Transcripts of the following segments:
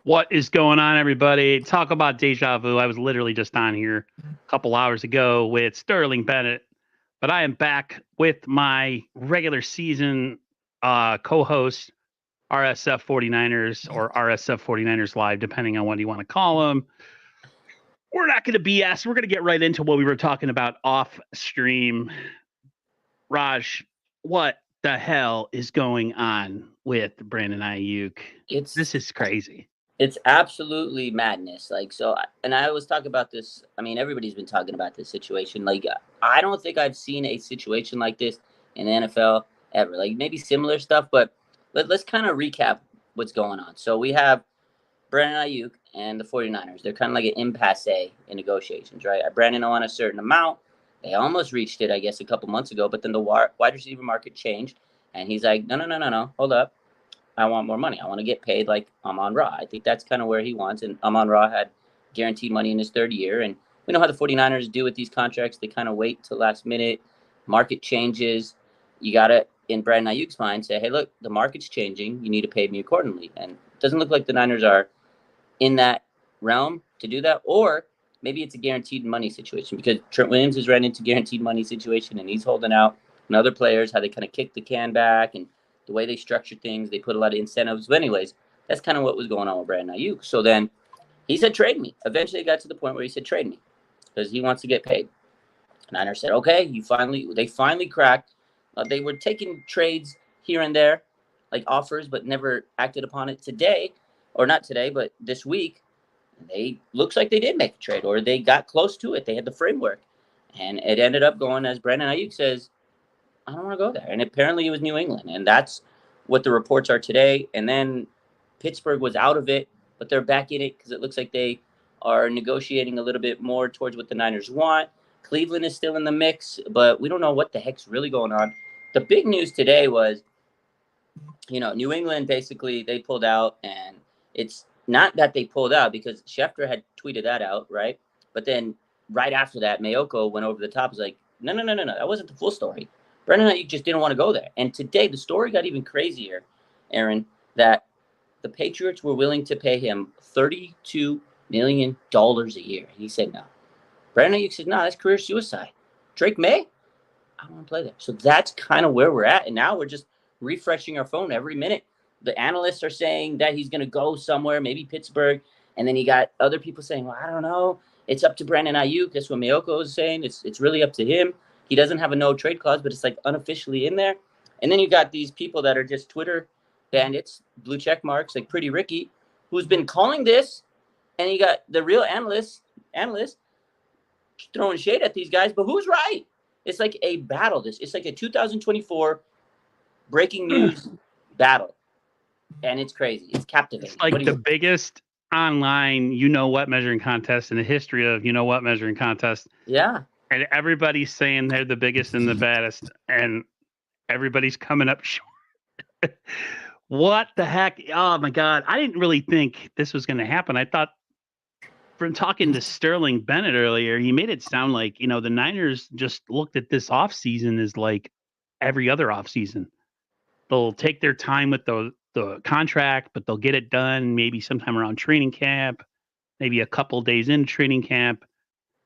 What is going on, everybody? Talk about deja vu. I was literally just on here a couple hours ago with Sterling Bennett, but I am back with my regular season co-host, RSF 49ers or RSF 49ers Live, depending on what you want to call them. We're not going to BS. We're going to get right into what we were talking about off stream. Raj, what the hell is going on with Brandon Aiyuk? This is crazy. It's absolutely madness. And I always talk about this. I mean, everybody's been talking about this situation. I don't think I've seen a situation like this in the NFL ever. Like, maybe similar stuff, but let's kind of recap what's going on. So we have Brandon Aiyuk and the 49ers. They're kind of like an impasse in negotiations, right? Brandon on a certain amount. They almost reached it, I guess, a couple months ago, but then the wide receiver market changed, and he's like, no, hold up. I want more money. I want to get paid like Amon-Ra. I think that's kind of where he wants. And Amon-Ra had guaranteed money in his third year. And we know how the 49ers do with these contracts. They kind of wait till last minute. Market changes. You got to, in Brandon Aiyuk's mind, say, hey, look, the market's changing. You need to pay me accordingly. And it doesn't look like the Niners are in that realm to do that. Or maybe it's a guaranteed money situation because Trent Williams has ran into guaranteed money situation and he's holding out. And other players, how they kind of kick the can back and the way they structure things, they put a lot of incentives. But anyways, that's kind of what was going on with Brandon Aiyuk. So then he said, trade me. Eventually it got to the point where he said, trade me because he wants to get paid. Niners said, okay, they finally cracked. They were taking trades here and there, like offers, but never acted upon it today, or not today, but this week. Looks like they did make a trade or they got close to it. They had the framework. And it ended up going as Brandon Aiyuk says, I don't want to go there. And apparently it was New England. And that's what the reports are today. And then Pittsburgh was out of it, but they're back in it because it looks like they are negotiating a little bit more towards what the Niners want. Cleveland is still in the mix, but we don't know what the heck's really going on. The big news today was, New England, basically, they pulled out. And it's not that they pulled out because Schefter had tweeted that out, right? But then right after that, Mayoko went over the top. Was like, no. That wasn't the full story. Brandon Aiyuk just didn't want to go there. And today, the story got even crazier, Aaron, that the Patriots were willing to pay him $32 million a year. And he said no. Brandon Aiyuk said, no, that's career suicide. Drake May, I don't want to play there. So that's kind of where we're at. And now we're just refreshing our phone every minute. The analysts are saying that he's going to go somewhere, maybe Pittsburgh. And then you got other people saying, well, I don't know. It's up to Brandon Aiyuk. That's what Mayoko is saying. It's really up to him. He doesn't have a no trade clause, but it's like unofficially in there. And then you got these people that are just Twitter bandits, blue check marks, like Pretty Ricky, who's been calling this. And you got the real analysts throwing shade at these guys. But who's right? It's like a battle. It's like a 2024 breaking news battle. And it's crazy. It's captivating. It's like the biggest online measuring contest in the history of measuring contest. Yeah. And everybody's saying they're the biggest and the baddest, and everybody's coming up short. What the heck? Oh, my God. I didn't really think this was going to happen. I thought from talking to Sterling Bennett earlier, he made it sound like, the Niners just looked at this offseason as like every other offseason. They'll take their time with the contract, but they'll get it done maybe sometime around training camp, maybe a couple days into training camp.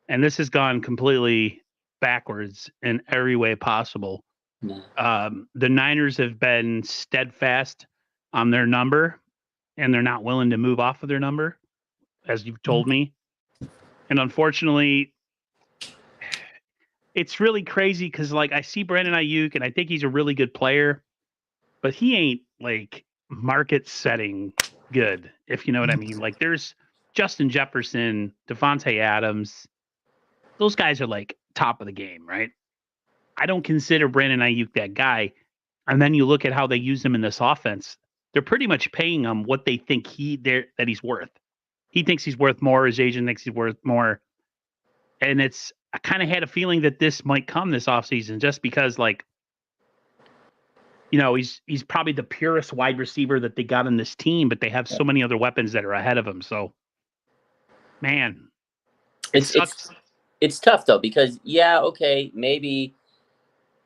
And this has gone completely backwards in every way possible. Yeah. The Niners have been steadfast on their number, and they're not willing to move off of their number, as you've told me. And unfortunately, it's really crazy because, I see Brandon Aiyuk, and I think he's a really good player, but he ain't, market setting good, if you know what I mean. There's Justin Jefferson, Devontae Adams. Those guys are top of the game, right? I don't consider Brandon Aiyuk that guy. And then you look at how they use him in this offense. They're pretty much paying him what they think that he's worth. He thinks he's worth more. His agent thinks he's worth more. And I kind of had a feeling that this might come this offseason just because he's probably the purest wide receiver that they got on this team, but they have so many other weapons that are ahead of him. So, man, it's tough though, because okay, maybe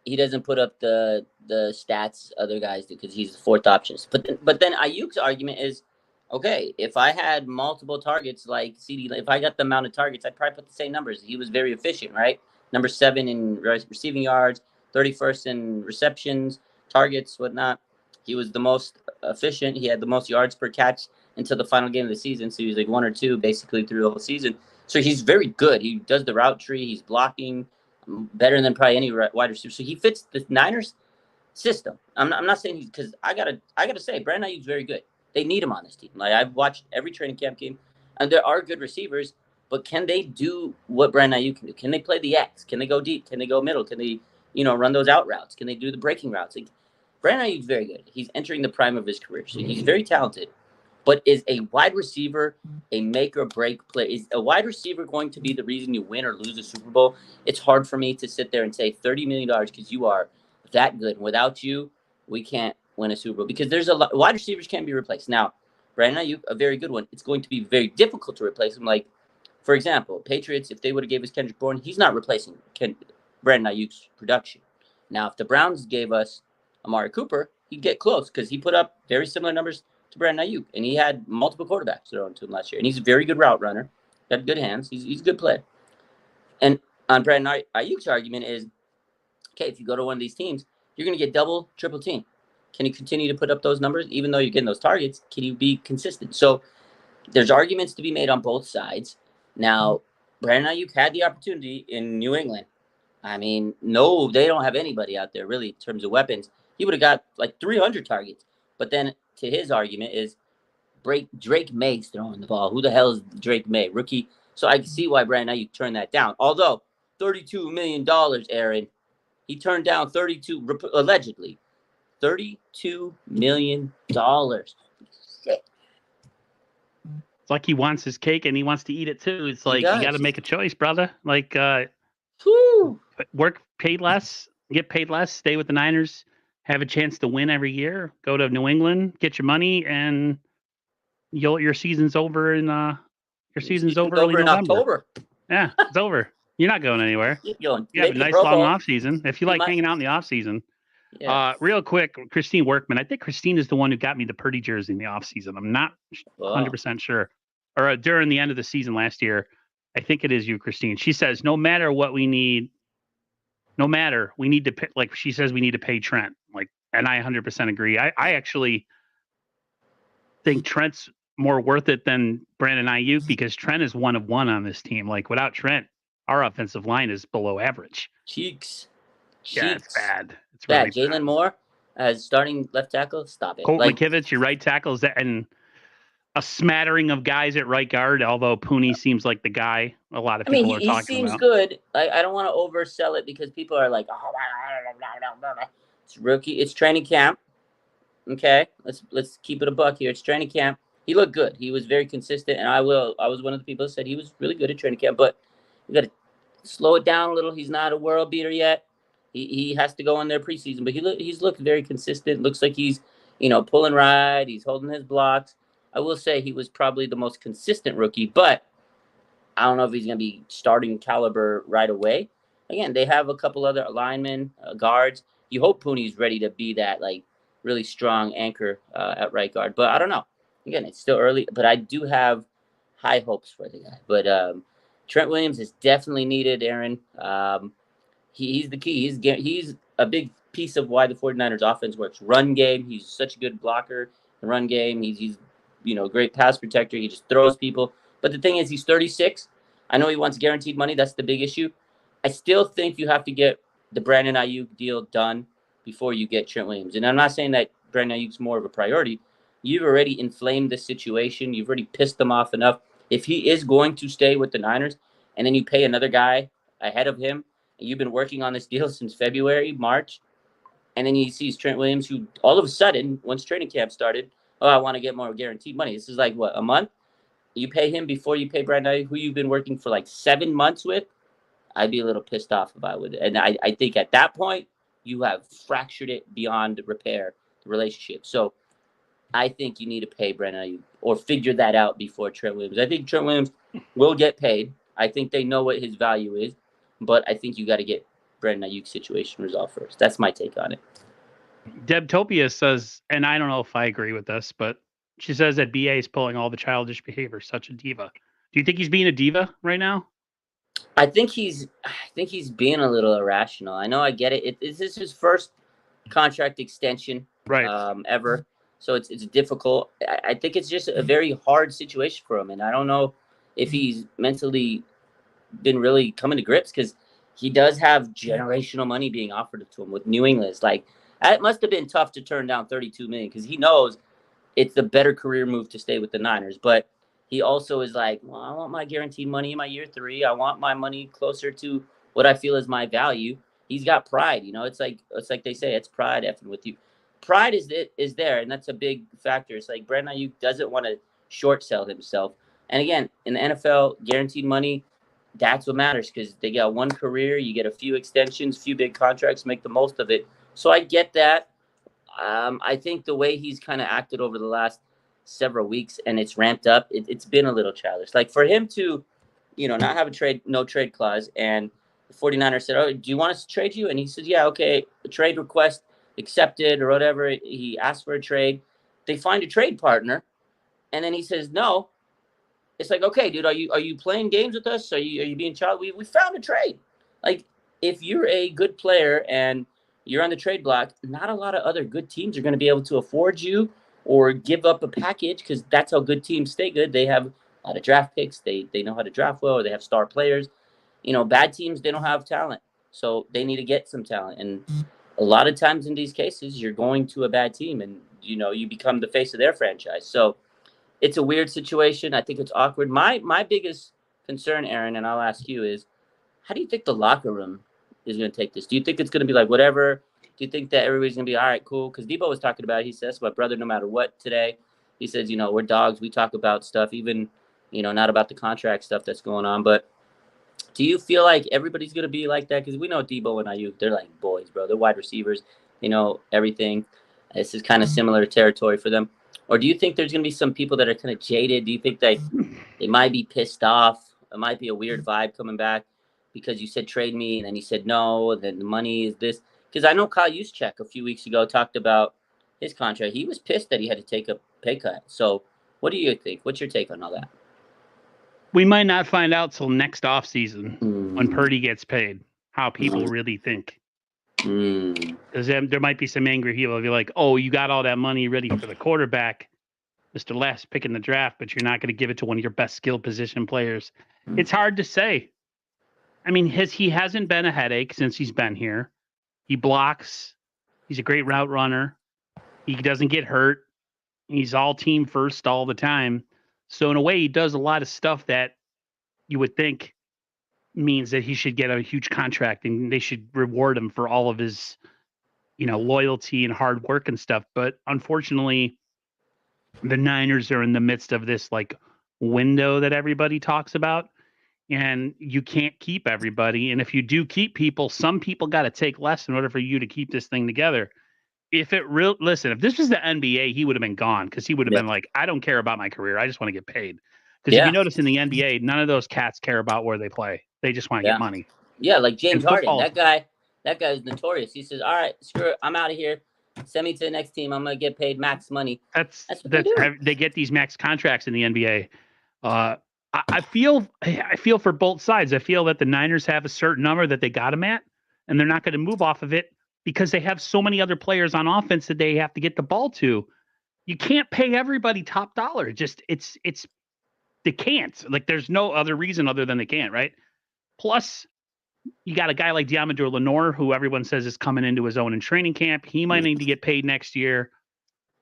he doesn't put up the stats other guys do because he's the fourth option. But then Aiyuk's argument is, Okay, if I had multiple targets like CD, if I got the amount of targets, I'd probably put the same numbers. He was very efficient, right? Number 7 in receiving yards, 31st in receptions, targets, whatnot. He was the most efficient. He had the most yards per catch until the final game of the season. So he was like 1 or 2 basically through the whole season. So he's very good. He does the route tree. He's blocking better than probably any wide receiver. So he fits the Niners system. I'm not saying he's because I gotta say Brandon Aiyuk's very good. They need him on this team. Like I've watched every training camp game, and there are good receivers, but can they do what Brandon Aiyuk can do? Can they play the X? Can they go deep? Can they go middle? Can they run those out routes? Can they do the breaking routes? Like Brandon Aiyuk's very good. He's entering the prime of his career, so he's very talented. But is a wide receiver a make or break play? Is a wide receiver going to be the reason you win or lose a Super Bowl? It's hard for me to sit there and say $30 million because you are that good. Without you, we can't win a Super Bowl because there's a lot. Wide receivers can be replaced. Now, Brandon Aiyuk, a very good one. It's going to be very difficult to replace him. Like, for example, Patriots, if they would have gave us Kendrick Bourne, he's not replacing Brandon Aiyuk's production. Now, if the Browns gave us Amari Cooper, he'd get close because he put up very similar numbers to Brandon Aiyuk, and he had multiple quarterbacks thrown to him last year, and he's a very good route runner. Got good hands. He's a good player. And on Brandon Aiyuk's argument is, okay, if you go to one of these teams, you're going to get double, triple team. Can you continue to put up those numbers even though you're getting those targets? Can you be consistent? So there's arguments to be made on both sides. Now, Brandon Aiyuk had the opportunity in New England. I mean, no, they don't have anybody out there really in terms of weapons. He would have got like 300 targets. But then to his argument is Drake May's throwing the ball. Who the hell is Drake May? Rookie. So I can see why Brandon Aiyuk turned that down. Although $32 million, Aaron, he turned down 32 allegedly. $32 million. Shit. It's like he wants his cake and he wants to eat it too. It's like you got to make a choice, brother. Like work paid less, get paid less, stay with the Niners, have a chance to win every year, go to New England, get your money, and your season's over in early in November. October. Yeah, it's over. You're not going anywhere. You have a nice long off season. If you like hanging out in the off season. Yeah. Real quick, Christine Workman. I think Christine is the one who got me the Purdy jersey in the off season. I'm not 100% sure. Or during the end of the season last year, I think it is you, Christine. She says, no matter what we need, we need to pay, like she says, we need to pay Trent. Like, and I 100% agree. I actually think Trent's more worth it than Brandon Aiyuk because Trent is 1 of 1 on this team. Like without Trent, our offensive line is below average. Cheeks. Yeah, it's bad. It's really bad. Jalen Moore as starting left tackle. Stop it. Colt McKivitz, your right tackles, and a smattering of guys at right guard. Although Pooney seems like the guy a lot of people are talking about. He seems good. I don't want to oversell it because people are like, oh, it's rookie. It's training camp. Okay, let's keep it a buck here. It's training camp. He looked good. He was very consistent, and I was one of the people that said he was really good at training camp. But you got to slow it down a little. He's not a world beater yet. He has to go in there preseason, but he's looked very consistent. Looks like he's pulling right. He's holding his blocks. I will say he was probably the most consistent rookie, but I don't know if he's going to be starting caliber right away. Again, they have a couple other linemen, guards. You hope Pooney's ready to be that really strong anchor at right guard, but I don't know. Again, it's still early, but I do have high hopes for the guy. But Trent Williams is definitely needed, Aaron. He's the key. He's a big piece of why the 49ers offense works. Run game. He's such a good blocker. The run game. He's great pass protector. He just throws people. But the thing is, he's 36. I know he wants guaranteed money. That's the big issue. I still think you have to get the Brandon Aiyuk deal done before you get Trent Williams. And I'm not saying that Brandon Aiyuk's more of a priority. You've already inflamed the situation. You've already pissed them off enough. If he is going to stay with the Niners, and then you pay another guy ahead of him, and you've been working on this deal since February, March, and then he sees Trent Williams, who all of a sudden, once training camp started, oh, I want to get more guaranteed money. This is like, what, a month? You pay him before you pay Brandon Aiyuk, who you've been working for 7 months with. I'd be a little pissed off if I would. And I think at that point, you have fractured it beyond repair, the relationship. So I think you need to pay Brandon Aiyuk or figure that out before Trent Williams. I think Trent Williams will get paid. I think they know what his value is. But I think you got to get Brandon Aiyuk's situation resolved first. That's my take on it. Debtopia says, and I don't know if I agree with this, but She says that BA is pulling all the childish behavior. Such a diva. Do you think he's being a diva right now? I think he's being a little irrational. I know, I get it. This is his first contract extension Right. ever, so it's difficult. I think it's just a very hard situation for him, and I don't know if he's mentally been really coming to grips because he does have generational money being offered to him with New England. It's like it must have been tough to turn down 32 million because he knows it's the better career move to stay with the Niners. But he also is like, well, I want my guaranteed money in my year 3. I want my money closer to what I feel is my value. He's got pride, you know. It's like they say, it's pride effing with you. Pride is there, and that's a big factor. It's like Brandon Aiyuk doesn't want to short sell himself. And again, in the NFL, guaranteed money, that's what matters because they got one career. You get a few extensions, few big contracts, make the most of it. So I get that. I think the way he's kind of acted over the last several weeks and it's ramped up, it's been a little childish. Like for him to, not have no trade clause, and the 49ers said, "Oh, do you want us to trade you?" And he said, "Yeah, okay, a trade request accepted," or whatever. He asked for a trade. They find a trade partner, and then he says no. It's like, okay, dude, are you playing games with us? Are you being child? We found a trade. Like, if you're a good player and you're on the trade block, not a lot of other good teams are going to be able to afford you or give up a package because that's how good teams stay good. They have a lot of draft picks. They know how to draft well, or they have star players. Bad teams, they don't have talent, so they need to get some talent. And a lot of times in these cases, you're going to a bad team, and you become the face of their franchise. So it's a weird situation. I think it's awkward. My biggest concern, Aaron, and I'll ask you, is how do you think the locker room is going to take this? Do you think it's going to be like whatever? Do you think that everybody's going to be all right, cool? Because Debo was talking about it. He says, "My brother, no matter what today," he says, "We're dogs. We talk about stuff, even not about the contract stuff that's going on." But do you feel like everybody's going to be like that? Because we know Debo and Aiyuk, they're like boys, bro. They're wide receivers. They know everything. This is kind of similar territory for them. Or do you think there's going to be some people that are kind of jaded? Do you think that they might be pissed off? It might be a weird vibe coming back because you said trade me, and then you said no, then the money is this. Because I know Kyle Juszczyk a few weeks ago talked about his contract. He was pissed that he had to take a pay cut. So what do you think? What's your take on all that? We might not find out till next offseason when Purdy gets paid how people really think. Because there might be some angry people. They'll be like, "Oh, you got all that money ready for the quarterback, Mr. Last pick in the draft, but you're not going to give it to one of your best skill position players." It's hard to say. I mean, he hasn't been a headache since he's been here. He blocks. He's a great route runner. He doesn't get hurt. He's all team first all the time. So in a way, he does a lot of stuff that you would think means that he should get a huge contract and they should reward him for all of his, loyalty and hard work and stuff. But unfortunately, the Niners are in the midst of this like window that everybody talks about, and you can't keep everybody. And if you do keep people, some people got to take less in order for you to keep this thing together. If this was the NBA, he would have been gone because he would have been like, "I don't care about my career. I just want to get paid." Because if you notice in the NBA, none of those cats care about where they play. They just want to get money. Yeah, like James Harden. That guy is notorious. He says, "All right, screw it. I'm out of here. Send me to the next team. I'm gonna get paid max money." That's what they do. They get these max contracts in the NBA. I feel for both sides. I feel that the Niners have a certain number that they got him at, and they're not going to move off of it because they have so many other players on offense that they have to get the ball to. You can't pay everybody top dollar. It's they can't. Like there's no other reason other than they can't, right? Plus, you got a guy like Diamador Lenore, who everyone says is coming into his own in training camp. He might need to get paid next year.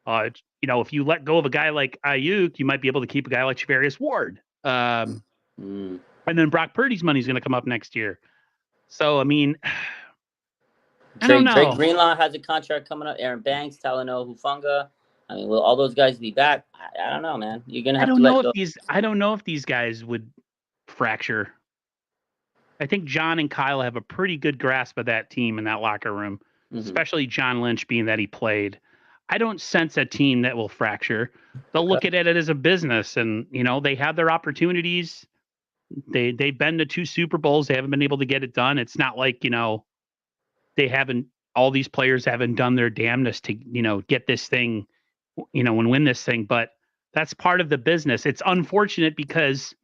If you let go of a guy like Aiyuk, you might be able to keep a guy like Charvarius Ward. And then Brock Purdy's money is going to come up next year. So, I mean, I don't know. Trey Greenlaw has a contract coming up. Aaron Banks, Talanoa Hufanga. I mean, will all those guys be back? I don't know, man. You're gonna have to let go. I don't know if these guys would fracture. I think John and Kyle have a pretty good grasp of that team in that locker room, especially John Lynch being that he played. I don't sense a team that will fracture. They'll look at it as a business, and they have their opportunities. They've been to 2 Super Bowls. They haven't been able to get it done. It's not like they haven't. All these players haven't done their damnness to get this thing, and win this thing. But That's part of the business. It's unfortunate because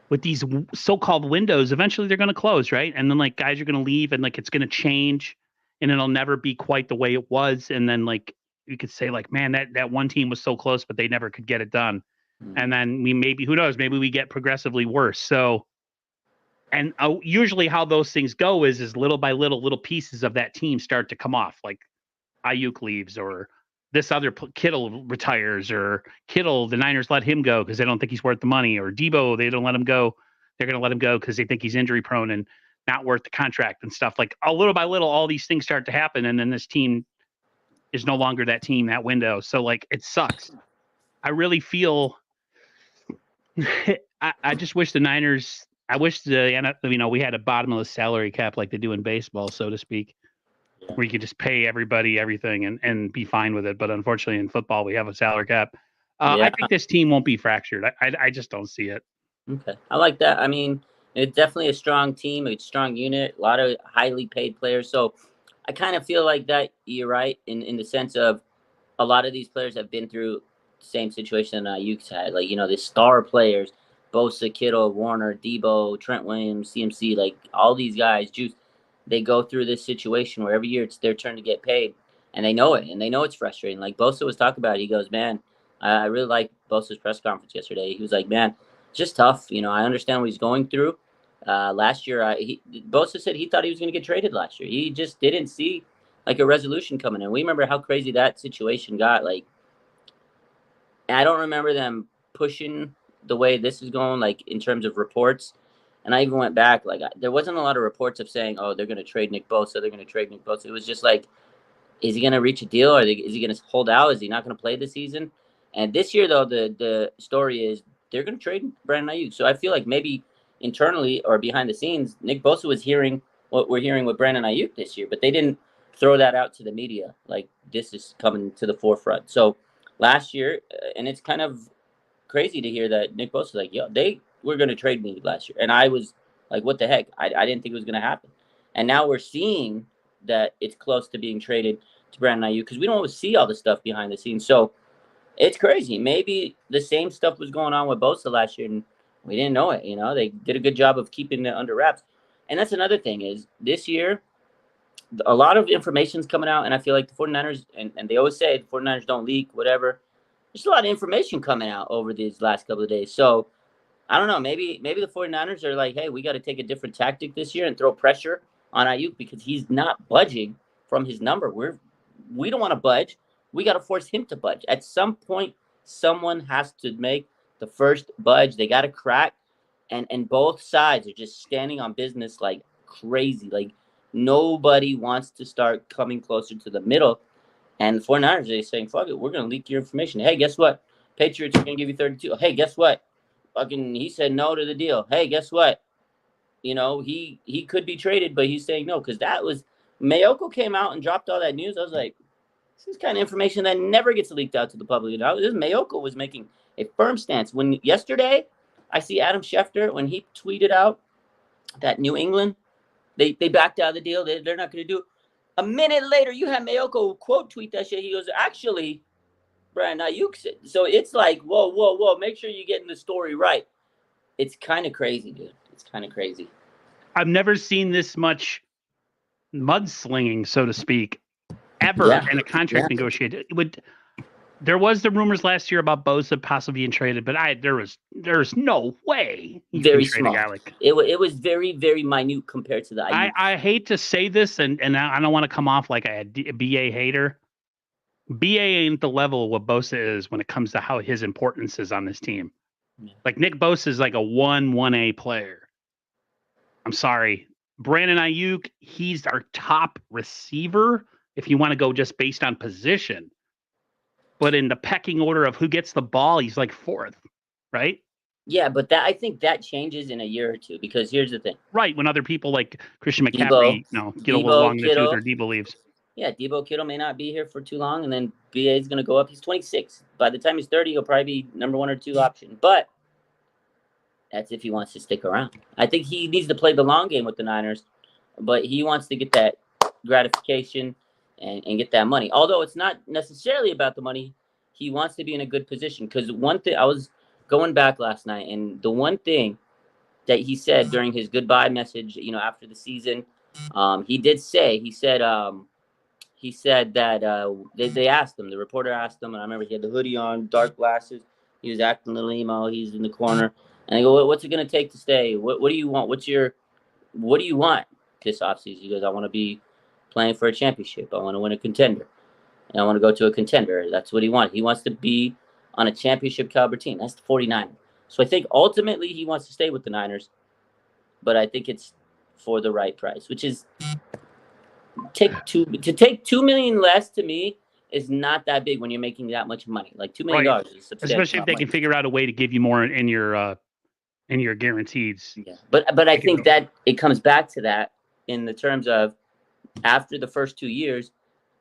with these so-called windows, eventually they're going to close, right? And then like guys are going to leave, and like it's going to change, and it'll never be quite the way it was. And then like you could say like, man, that one team was so close, but they never could get it done. And then who knows, maybe we get progressively worse. So, and usually how those things go is little by little pieces of that team start to come off. Like Aiyuk leaves, or this other Kittle retires, or Kittle, the Niners let him go because they don't think he's worth the money, or Debo, they don't let him go. They're going to let him go because they think he's injury prone and not worth the contract and stuff. Like a little by little, all these things start to happen. And then this team is no longer that team, that window. So like, it sucks. I really feel, I just wish the Niners, I wish we had a bottom of the salary cap like they do in baseball, so to speak, where you could just pay everybody everything and be fine with it. But unfortunately, in football, we have a salary cap. I think this team won't be fractured. I just don't see it. Okay, I like that. I mean, it's definitely a strong team, a strong unit, a lot of highly paid players. So I kind of feel like that you're right in the sense of a lot of these players have been through the same situation that Aiyuk's had. Like, the star players, Bosa, Kittle, Warner, Debo, Trent Williams, CMC, like all these guys, Juice, they go through this situation where every year it's their turn to get paid, and they know it, and they know it's frustrating. Like Bosa was talking about it. He goes, man, I really liked Bosa's press conference yesterday. He was like, man, it's just tough. I understand what he's going through. Last year, Bosa said he thought he was going to get traded last year. He just didn't see like a resolution coming in. We remember how crazy that situation got. Like, I don't remember them pushing the way this is going, like in terms of reports. And I even went back, like there wasn't a lot of reports of saying, oh, they're going to trade Nick Bosa. They're going to trade Nick Bosa. It was just like, is he going to reach a deal? Or is he going to hold out? Is he not going to play this season? And this year, though, the story is they're going to trade Brandon Aiyuk. So I feel like maybe internally or behind the scenes, Nick Bosa was hearing what we're hearing with Brandon Aiyuk this year, but they didn't throw that out to the media. Like, this is coming to the forefront. So last year, and it's kind of crazy to hear that Nick Bosa was like, yo, they were going to trade me last year. And I was like, what the heck? I didn't think it was going to happen. And now we're seeing that it's close to being traded to Brandon Aiyuk because we don't always see all the stuff behind the scenes. So it's crazy. Maybe the same stuff was going on with Bosa last year and we didn't know it. They did a good job of keeping it under wraps. And that's another thing is this year, a lot of information's coming out, and I feel like the 49ers, and they always say the 49ers don't leak, whatever. There's a lot of information coming out over these last couple of days. So I don't know. Maybe the 49ers are like, hey, we got to take a different tactic this year and throw pressure on Aiyuk because he's not budging from his number. We don't want to budge. We got to force him to budge. At some point, someone has to make the first budge. They got to crack, and both sides are just standing on business like crazy. Like nobody wants to start coming closer to the middle. And the 49ers are saying, fuck it, we're going to leak your information. Hey, guess what? Patriots are going to give you 32. Hey, guess what? Fucking, he said no to the deal. Hey, guess what? He could be traded, but he's saying no because that was Mayoko came out and dropped all that news. I was like, this is kind of information that never gets leaked out to the public. This Mayoko was making a firm stance. When yesterday, I see Adam Schefter when he tweeted out that New England they backed out of the deal. They're not going to do it. A minute later, you had Mayoko quote tweet that shit. He goes, actually, Brandon Aiyuk said. So it's like, whoa. Make sure you're getting the story right. It's kind of crazy, dude. It's kind of crazy. I've never seen this much mudslinging, so to speak, ever in a contract negotiation. There was the rumors last year about Bosa possibly being traded, but there's no way he's very small. It was very, very minute compared to the Aiyuk. I hate to say this, and I don't want to come off like a BA hater. BA ain't the level of what Bosa is when it comes to how his importance is on this team. Yeah. Like Nick Bosa is like a 1A player. I'm sorry. Brandon Aiyuk, he's our top receiver if you want to go just based on position. But in the pecking order of who gets the ball, he's like fourth, right? Yeah, but I think that changes in a year or two because here's the thing. Right, when other people like Christian McCaffrey get a little long in the tooth or Debo leaves. Yeah, Debo Kittle may not be here for too long, and then BA is going to go up. He's 26. By the time he's 30, he'll probably be number 1 or 2 option. But that's if he wants to stick around. I think he needs to play the long game with the Niners, but he wants to get that gratification and get that money. Although it's not necessarily about the money, he wants to be in a good position. Because one thing, I was going back last night, and the one thing that he said during his goodbye message, after the season, he did say, he said that they asked him, the reporter asked him, and I remember he had the hoodie on, dark glasses. He was acting a little emo. He's in the corner. And I go, what's it going to take to stay? What do you want? What do you want this offseason? He goes, I want to be playing for a championship. I want to win a contender. And I want to go to a contender. That's what he wants. He wants to be on a championship caliber team. That's the 49ers. So I think ultimately he wants to stay with the Niners. But I think it's for the right price, which is take $2 million less to me is not that big when you're making that much money. Like $2 million is substantial. Especially if they can figure out a way to give you more in your guarantees. Yeah, but I think that it comes back to that in the terms of after the first 2 years,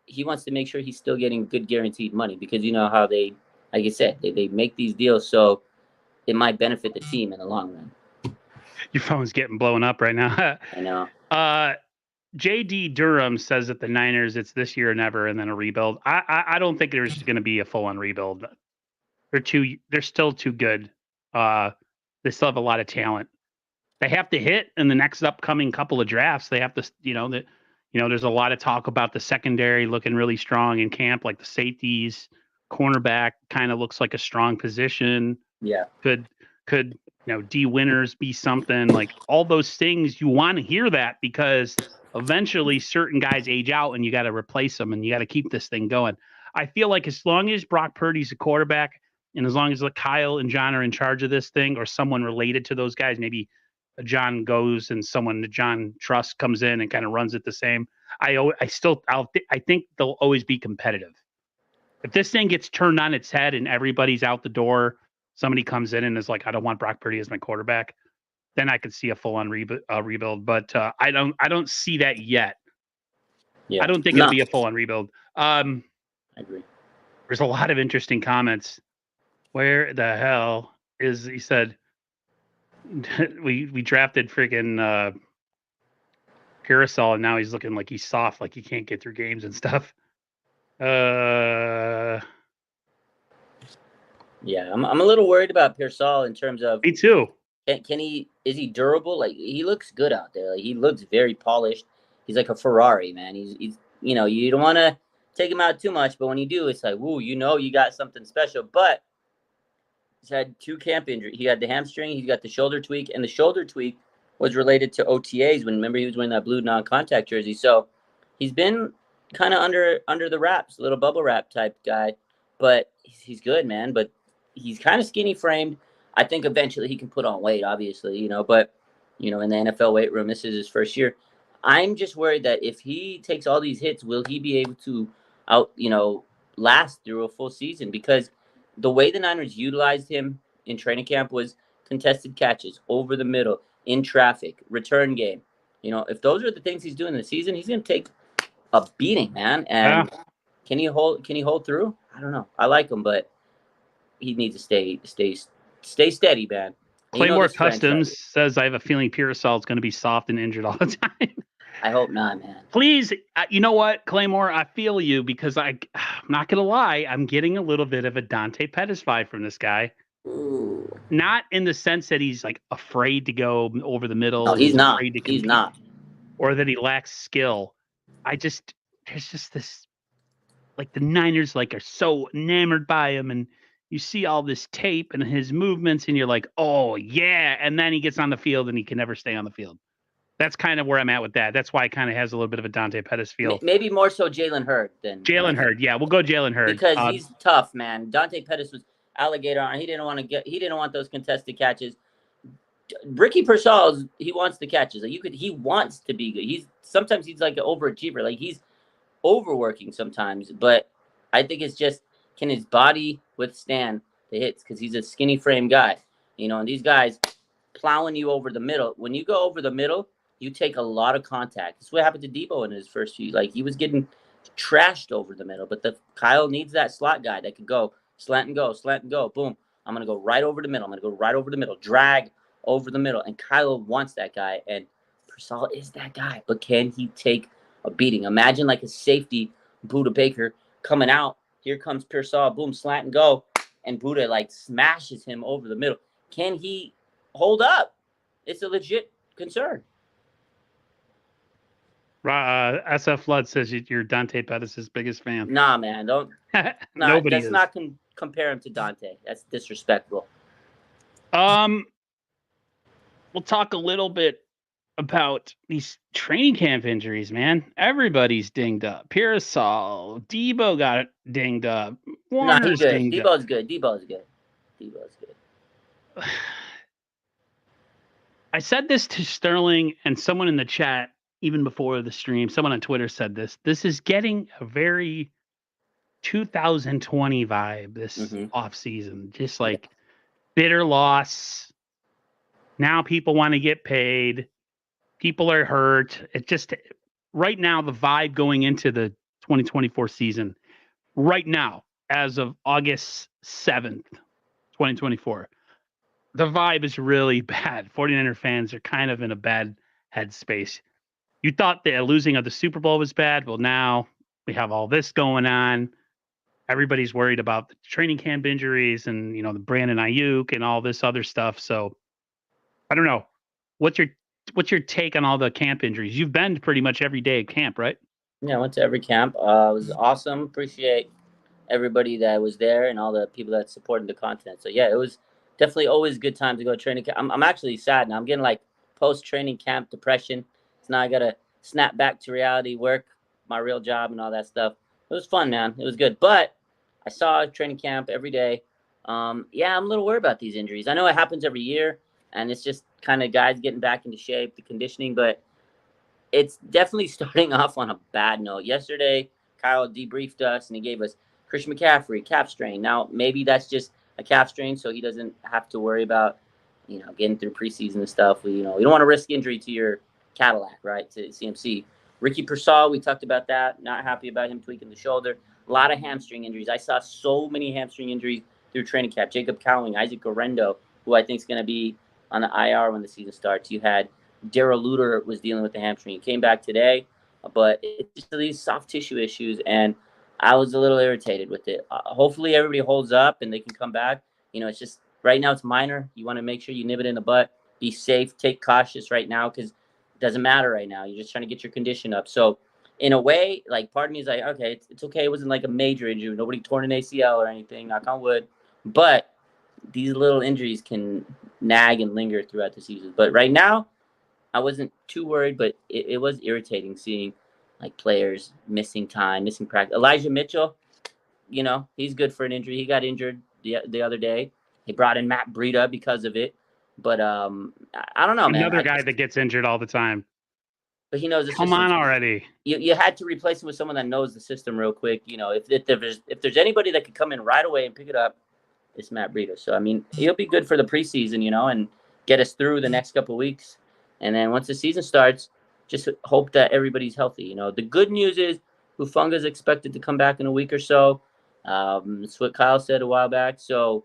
he wants to make sure he's still getting good guaranteed money because you know how they, like you said, they make these deals so it might benefit the team in the long run. Your phone's getting blown up right now. I know. JD Durham says that the Niners, it's this year or never, and then a rebuild. I don't think there's going to be a full-on rebuild. They're still too good. They still have a lot of talent. They have to hit in the next upcoming couple of drafts. They have to, there's a lot of talk about the secondary looking really strong in camp, like the safeties, cornerback kind of looks like a strong position. Yeah. Could D winners be something like all those things? You want to hear that because eventually certain guys age out and you got to replace them and you got to keep this thing going. I feel like as long as Brock Purdy's a quarterback and as long as Kyle and John are in charge of this thing or someone related to those guys, maybe John goes and someone that John trusts comes in and kind of runs it the same. I think they'll always be competitive. If this thing gets turned on its head and everybody's out the door, somebody comes in and is like, I don't want Brock Purdy as my quarterback, then I could see a full-on rebuild. But I don't see that yet. Yeah, I don't think it'll be a full-on rebuild. I agree. There's a lot of interesting comments. Where the hell is he said we drafted freaking Parasol and now he's looking like he's soft, like he can't get through games and stuff. Yeah, I'm a little worried about Pearsall in terms of. Me too. Is he durable? Like he looks good out there. Like he looks very polished. He's like a Ferrari, man. He's you don't want to take him out too much, but when you do, it's like, woo, you got something special. But he's had 2 camp injuries. He had the hamstring, he's got the shoulder tweak, and the shoulder tweak was related to OTAs when remember he was wearing that blue non-contact jersey. So he's been kind of under the wraps, little bubble wrap type guy, but he's good, man. But he's kind of skinny framed. I think eventually he can put on weight, obviously, but in the NFL weight room, this is his first year. I'm just worried that if he takes all these hits, will he be able to last through a full season? Because the way the Niners utilized him in training camp was contested catches, over the middle, in traffic, return game. If those are the things he's doing in the season, he's going to take a beating, man. And can he hold through? I don't know. I like him, but he needs to stay steady, man. Claymore Customs says, I have a feeling Pearsall is going to be soft and injured all the time. I hope not, man. Please, you know what, Claymore? I feel you because I'm not going to lie. I'm getting a little bit of a Dante Pettis vibe from this guy. Ooh. Not in the sense that he's like afraid to go over the middle. No, he's not. He's not. Or that he lacks skill. There's just this, like the Niners are so enamored by him and you see all this tape and his movements and you're like, oh yeah. And then he gets on the field and he can never stay on the field. That's kind of where I'm at with that. That's why it kind of has a little bit of a Dante Pettis feel. Maybe more so Jalen Hurd than Jalen Hurd. Yeah, we'll go Jalen Hurd because he's tough, man. Dante Pettis was alligator on. He didn't want those contested catches. Ricky Pearsall, he wants the catches. He wants to be good. Sometimes he's like an overachiever. Like he's overworking sometimes, but I think it's just, can his body withstand the hits? Because he's a skinny frame guy, and these guys plowing you over the middle. When you go over the middle, you take a lot of contact. That's what happened to Debo in his first few. Like he was getting trashed over the middle, but Kyle needs that slot guy that can go slant and go, boom. I'm gonna go right over the middle, drag over the middle, and Kyle wants that guy, and Pearsall is that guy. But can he take a beating? Imagine like a safety, Buda Baker coming out Here comes Pearsall, boom, slant and go, and Buddha like smashes him over the middle. Can he hold up? It's a legit concern. SF Flood says you're Dante Pettis' biggest fan. Nah, man, don't. Nobody let's is. not compare him to Dante. That's disrespectful. We'll talk a little bit about these training camp injuries, man. Everybody's dinged up. Pearsall, Debo got dinged up. Warner's dinged up. Debo's good. Debo's good. I said this to Sterling and someone in the chat even before the stream. Someone on Twitter said this. This is getting a very 2020 vibe this off season. Just like bitter loss. Now people want to get paid. People are hurt. It just right now the vibe going into the 2024 season right now as of August 7th, 2024. The vibe is really bad. 49er fans are kind of in a bad headspace. You thought the losing of the Super Bowl was bad. Well, now we have all this going on. Everybody's worried about the training camp injuries and, the Brandon Aiyuk and all this other stuff. So I don't know. What's your take on all the camp injuries? You've been to pretty much every day at camp, right? Yeah, I went to every camp. It was awesome. Appreciate everybody that was there and all the people that supported the content. So yeah, it was definitely always a good time to go to training camp. I'm actually sad now. I'm getting like post-training camp depression. So now I got to snap back to reality, work, my real job and all that stuff. It was fun, man. It was good. But I saw training camp every day. Yeah, I'm a little worried about these injuries. I know it happens every year, and it's just kind of guys getting back into shape, the conditioning, but it's definitely starting off on a bad note. Yesterday, Kyle debriefed us, and he gave us Christian McCaffrey, calf strain. Now, maybe that's just a calf strain, so he doesn't have to worry about, getting through preseason and stuff. You don't want to risk injury to your Cadillac, right, to CMC. Ricky Pearsall, we talked about that. Not happy about him tweaking the shoulder. A lot of hamstring injuries. I saw so many hamstring injuries through training camp. Jacob Cowling, Isaac Guerrero, who I think is going to be on the IR when the season starts. You had Darrell Luter was dealing with the hamstring. He came back today, but it's just these soft tissue issues, and I was a little irritated with it. Hopefully everybody holds up and they can come back. It's just right now it's minor. You want to make sure you nib it in the butt. Be safe. Take cautious right now because it doesn't matter right now. You're just trying to get your condition up. So in a way, like part of me is like, okay, it's okay. It wasn't like a major injury. Nobody torn an ACL or anything, knock on wood. But these little injuries can nag and linger throughout the season. But right now, I wasn't too worried, but it was irritating seeing like players missing time, missing practice. Elijah Mitchell, he's good for an injury. He got injured the other day. They brought in Matt Breida because of it. But I don't know, man. Another guy that gets injured all the time. But he knows the system. Come on already. You had to replace him with someone that knows the system real quick. If there's anybody that could come in right away and pick it up, it's Matt Breida. So, I mean, he'll be good for the preseason, and get us through the next couple of weeks. And then once the season starts, just hope that everybody's healthy. The good news is Hufanga is expected to come back in a week or so. That's what Kyle said a while back. So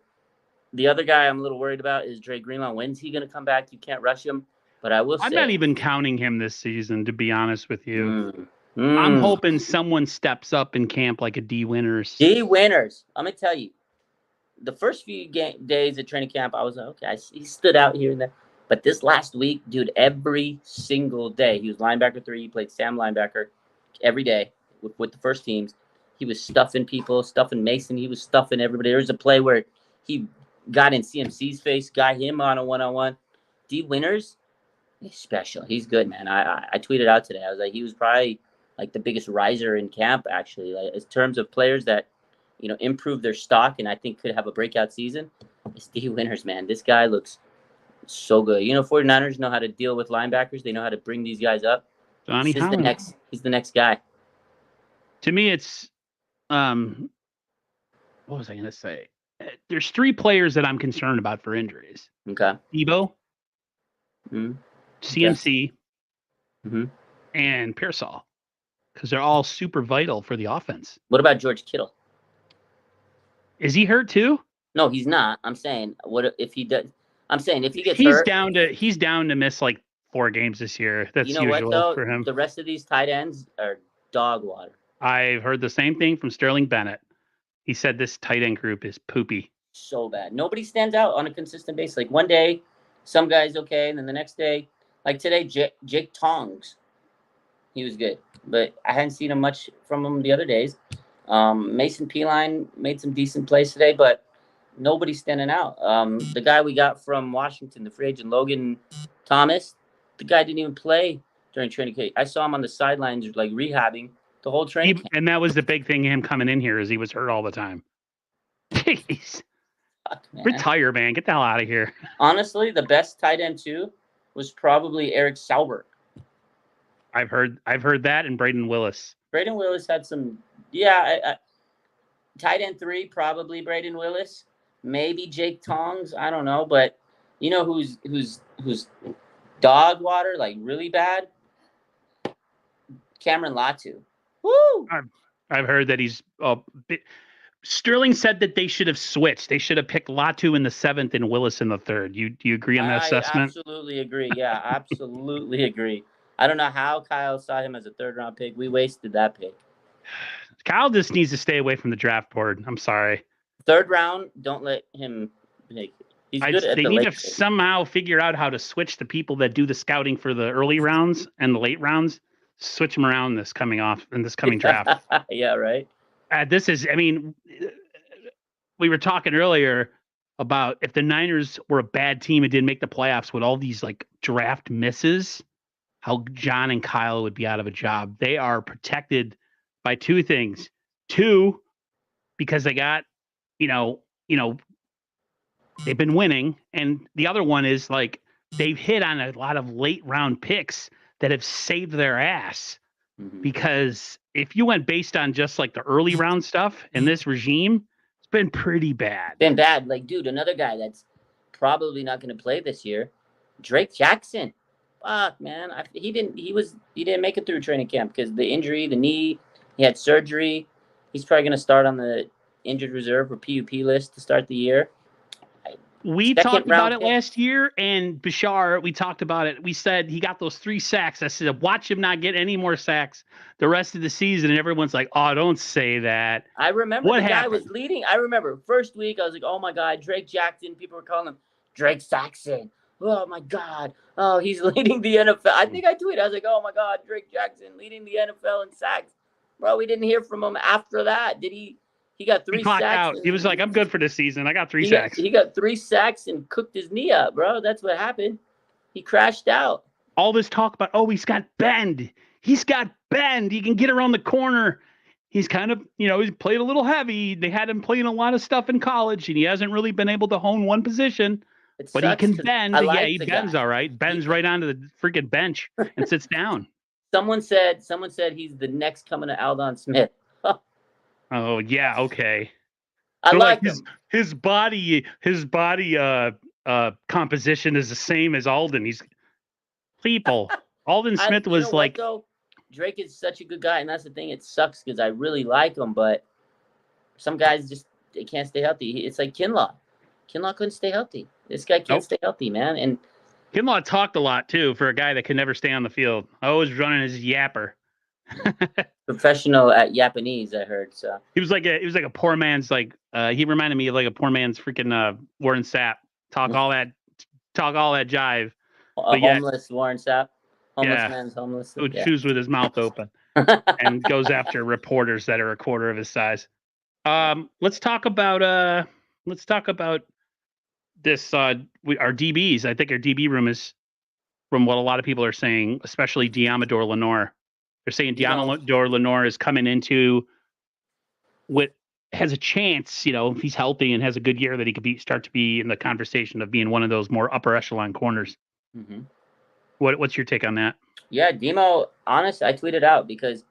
the other guy I'm a little worried about is Dre Greenlaw. When's he going to come back? You can't rush him. But I will say, I'm not even counting him this season, to be honest with you. I'm hoping someone steps up in camp like a D Winters. D Winters. I'm going to tell you, the first few days at training camp, I was like, okay, he stood out here and there. But this last week, dude, every single day, he was linebacker 3. He played Sam linebacker every day with the first teams. He was stuffing people, stuffing Mason. He was stuffing everybody. There was a play where he got in CMC's face, got him on a one-on-one. D Winters, he's special. He's good, man. I tweeted out today. I was like, he was probably like the biggest riser in camp, actually. Like, in terms of players that, improve their stock and I think could have a breakout season, it's D Winters, man. This guy looks so good. 49ers know how to deal with linebackers. They know how to bring these guys up. Johnny Holland. He's the next guy. To me, it's what was I going to say? There's 3 players that I'm concerned about for injuries. Okay. Debo, CMC, and Pearsall, because they're all super vital for the offense. What about George Kittle? Is he hurt too? No, he's not. I'm saying, what if he does? I'm saying if he gets hurt, he's down to miss like 4 games this year. That's usual for him. The rest of these tight ends are dog water. I've heard the same thing from Sterling Bennett. He said this tight end group is poopy. So bad. Nobody stands out on a consistent basis. Like one day, some guy's okay, and then the next day, like today, Jake Tongs, he was good, but I hadn't seen him much from him the other days. Mason Peline made some decent plays today, but nobody's standing out. The guy we got from Washington, the free agent Logan Thomas, the guy didn't even play during training camp. I saw him on the sidelines, like rehabbing the whole training camp. And that was the big thing, him coming in here, is he was hurt all the time. Jeez. Fuck, man. Retire, man. Get the hell out of here. Honestly, the best tight end too was probably Eric Saubert. I've heard that, and Braden Willis. Braden Willis had some, tight end 3, probably Braden Willis, maybe Jake Tongs. I don't know, but you know who's dog water, like really bad? Cameron Latu. Woo! I've heard that he's. Sterling said that they should have switched. They should have picked Latu in the 7th and Willis in the 3rd. Do you agree on that assessment? I absolutely agree. Yeah, absolutely agree. I don't know how Kyle saw him as a 3rd-round pick. We wasted that pick. Kyle just needs to stay away from the draft board. I'm sorry. 3rd round, don't let him pick. He's good at they the need late to somehow figure out how to switch the people that do the scouting for the early rounds and the late rounds. Switch them around in this coming draft. Yeah, right. This is, I mean, we were talking earlier about if the Niners were a bad team and didn't make the playoffs with all these like draft misses, how John and Kyle would be out of a job. They are protected by 2 things. 2, because they got, they've been winning. And the other one is like they've hit on a lot of late round picks that have saved their ass. Mm-hmm. Because if you went based on just like the early round stuff in this regime, it's been pretty bad. Been bad. Like, dude, another guy that's probably not going to play this year, Drake Jackson. Fuck, man. He didn't make it through training camp because the injury, the knee, he had surgery. He's probably going to start on the injured reserve or PUP list to start the year. We talked about it last year, and Bashar, we talked about it. We said he got those 3 sacks. I said, watch him not get any more sacks the rest of the season. And everyone's like, oh, don't say that. I remember the guy was leading. I remember first week, I was like, oh, my God, Drake Jackson. People were calling him Drake Saxon. Oh, my God. Oh, he's leading the NFL. I think I tweeted. I was like, oh, my God, Drake Jackson leading the NFL in sacks. Bro, we didn't hear from him after that. Did he? He got 3 sacks. Out. He was like, I'm good for this season. I got 3 sacks. He got 3 sacks and cooked his knee up, bro. That's what happened. He crashed out. All this talk about, oh, he's got bend. He's got bend. He can get around the corner. He's kind of, he's played a little heavy. They had him playing a lot of stuff in college, and he hasn't really been able to hone one position. But he can bend. He bends all right. Bends right onto the freaking bench and sits down. Someone said he's the next coming to Aldon Smith. Oh yeah, okay. I like him. His body composition is the same as Alden. Alden Smith was like. Drake is such a good guy, and that's the thing. It sucks because I really like him, but some guys they can't stay healthy. It's like Kinlaw. Kinlaw couldn't stay healthy. This guy can't stay healthy, man. And Kinlaw talked a lot too for a guy that can never stay on the field. Always running his yapper. Professional at Japanese, I heard. So he was like a poor man's he reminded me of like a poor man's freaking Warren Sapp. Talk all that jive. Homeless Warren Sapp. Homeless man's homeless. Who chews with his mouth open and goes after reporters that are a quarter of his size. Let's talk about this. Our DBs. I think our DB room is, from what a lot of people are saying, especially Diamador Lenore. They're saying Diamador Lenore is coming into what has a chance, if he's healthy and has a good year, that he could start to be in the conversation of being one of those more upper echelon corners. Mm-hmm. What's your take on that? Yeah, Demo, honest, I tweeted out because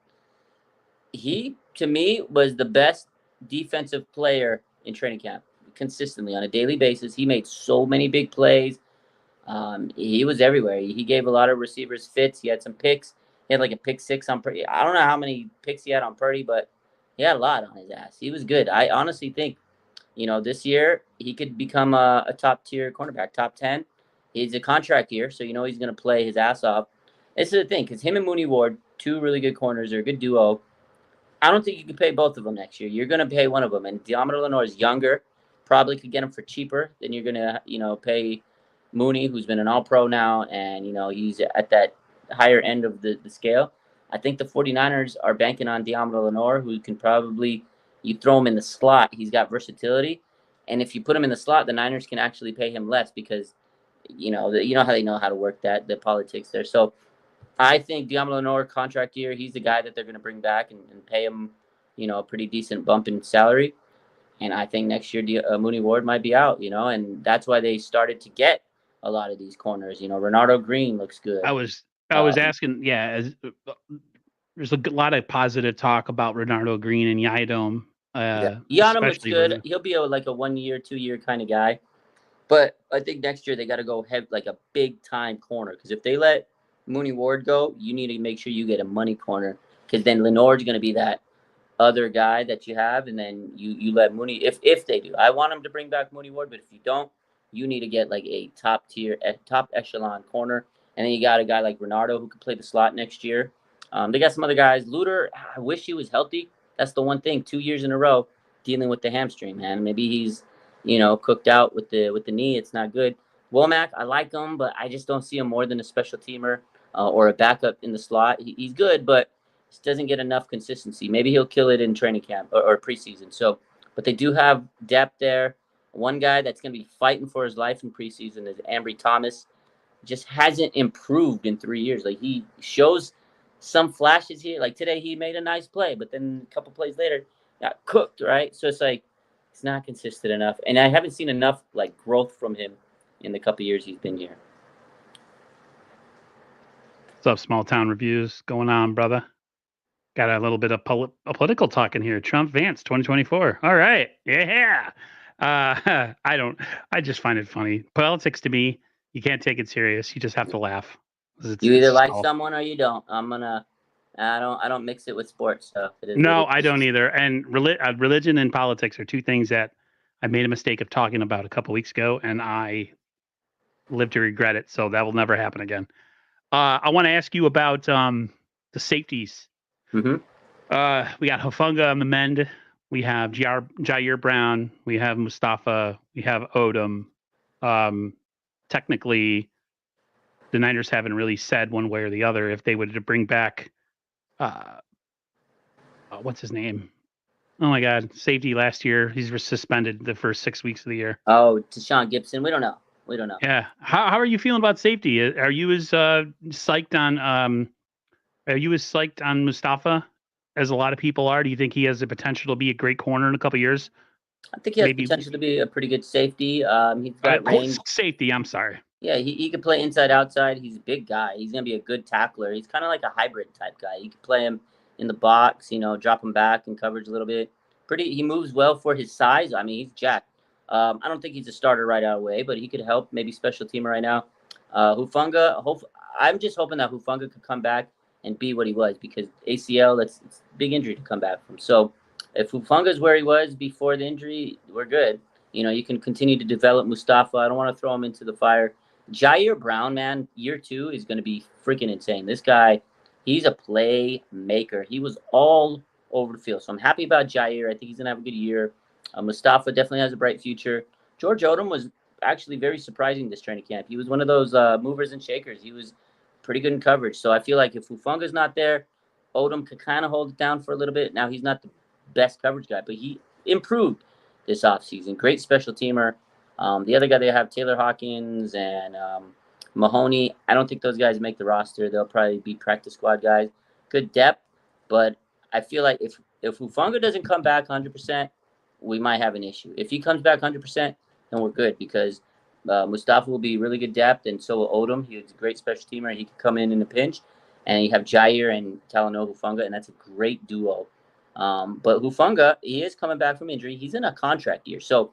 he, to me, was the best defensive player in training camp consistently on a daily basis. He made so many big plays. He was everywhere. He gave a lot of receivers fits. He had some picks. He had like a pick 6 on Purdy. I don't know how many picks he had on Purdy, but he had a lot on his ass. He was good. I honestly think, this year he could become a top-tier cornerback, top 10. He's a contract year, so he's going to play his ass off. This is the thing, because him and Mooney Ward, 2 really good corners, are a good duo. I don't think you can pay both of them next year. You're going to pay one of them, and Diamond Lenore is younger. Probably could get him for cheaper than you're going to, pay Mooney, who's been an All-Pro now, and he's at that higher end of the scale. I think the 49ers are banking on Diamond Lenore, who can probably you throw him in the slot. He's got versatility, and if you put him in the slot, the Niners can actually pay him less because how they know how to work the politics there. So I think Diamond Lenore contract year, he's the guy that they're going to bring back and pay him, a pretty decent bump in salary. And I think next year Mooney Ward might be out, and that's why they started to get a lot of these corners. Renardo Green looks good. I was asking, there's a lot of positive talk about Renardo Green and Yadom. Yadom looks good. He'll be like a 1 year, 2 year kind of guy. But I think next year they got to go have like a big time corner, because if they let Mooney Ward go, you need to make sure you get a money corner, because then Lenore's going to be that other guy that you have, and then you let Mooney, if they do. I want them to bring back Mooney Ward, but if you don't, you need to get like a top echelon corner, and then you got a guy like Renardo who could play the slot next year. They got some other guys. Luter, I wish he was healthy. That's the one thing. 2 years in a row dealing with the hamstring, man. Maybe he's cooked out with the knee. It's not good. Womack, I like him, but I just don't see him more than a special teamer or a backup in the slot. He's good, but just doesn't get enough consistency. Maybe he'll kill it in training camp or preseason. So, but they do have depth there. One guy that's going to be fighting for his life in preseason is Ambry Thomas. Just hasn't improved in 3 years. Like, he shows some flashes here. Like today, he made a nice play, but then a couple plays later, got cooked, right? So it's like, it's not consistent enough. And I haven't seen enough like growth from him in the couple years he's been here. What's up, Small Town Reviews going on, brother? Got a little bit of political talk in here. Trump Vance 2024. All right. Yeah. I just find it funny. Politics to me, you can't take it serious. You just have to laugh. You either like someone or you don't. I don't mix it with sports. So no, I don't either. And religion and politics are two things that I made a mistake of talking about a couple weeks ago, and I live to regret it. So that will never happen again. I want to ask you about the safeties. Mm-hmm. We got Hufanga on the mend. We have Jair Brown. We have Mustafa. We have Odom. Technically, the Niners haven't really said one way or the other if they would to bring back what's his name? Oh my God, safety last year. He's suspended the first 6 weeks of the year. Oh, Deshaun Gibson. We don't know. Yeah. How are you feeling about safety? Are you as psyched on Mustafa as a lot of people are? Do you think he has the potential to be a great corner in a couple of years? I think he has potential to be a pretty good safety. He's got range. Safety, I'm sorry. Yeah, he can play inside, outside. He's a big guy. He's going to be a good tackler. He's kind of like a hybrid type guy. You can play him in the box, drop him back in coverage a little bit. He moves well for his size. I mean, he's jacked. I don't think he's a starter right out of the way, but he could help, maybe special teamer right now. Hufanga, I'm just hoping that Hufanga could come back and be what he was, because ACL, it's a big injury to come back from. So if Hufanga's where he was before the injury, we're good. You can continue to develop Mustafa. I don't want to throw him into the fire. Jair Brown, man, year 2 is going to be freaking insane. This guy, he's a playmaker. He was all over the field. So I'm happy about Jair. I think he's going to have a good year. Mustafa definitely has a bright future. George Odom was actually very surprising this training camp. He was one of those movers and shakers. He was pretty good in coverage. So I feel like if Hufanga's not there, Odom could kind of hold it down for a little bit. Now, he's not the best coverage guy, but he improved this offseason. Great special teamer. The other guy they have, Taylor Hawkins and Mahoney. I don't think those guys make the roster. They'll probably be practice squad guys. Good depth, but I feel like if Hufanga doesn't come back 100%, we might have an issue. If he comes back 100%, then we're good, because Mustafa will be really good depth, and so will Odom. He's a great special teamer, and he can come in a pinch. And you have Jair and Talanoa Hufanga, and that's a great duo. But Hufanga, he is coming back from injury. He's in a contract year. So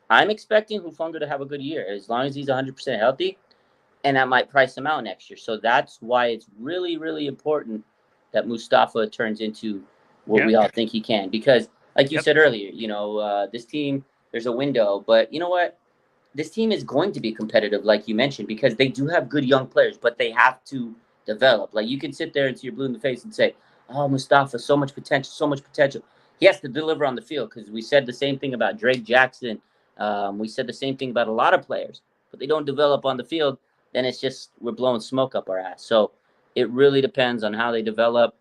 I'm expecting Hufanga to have a good year as long as he's 100% healthy, and that might price him out next year. So that's why it's really, really important that Mustafa turns into what we all think he can. Because, like you said earlier, this team, there's a window. But you know what? This team is going to be competitive, like you mentioned, because they do have good young players, but they have to develop. Like, you can sit there until you're blue in the face and say, oh, Mustafa, so much potential, so much potential. He has to deliver on the field because we said the same thing about Drake Jackson. We said the same thing about a lot of players, but they don't develop on the field. Then it's just we're blowing smoke up our ass. So it really depends on how they develop.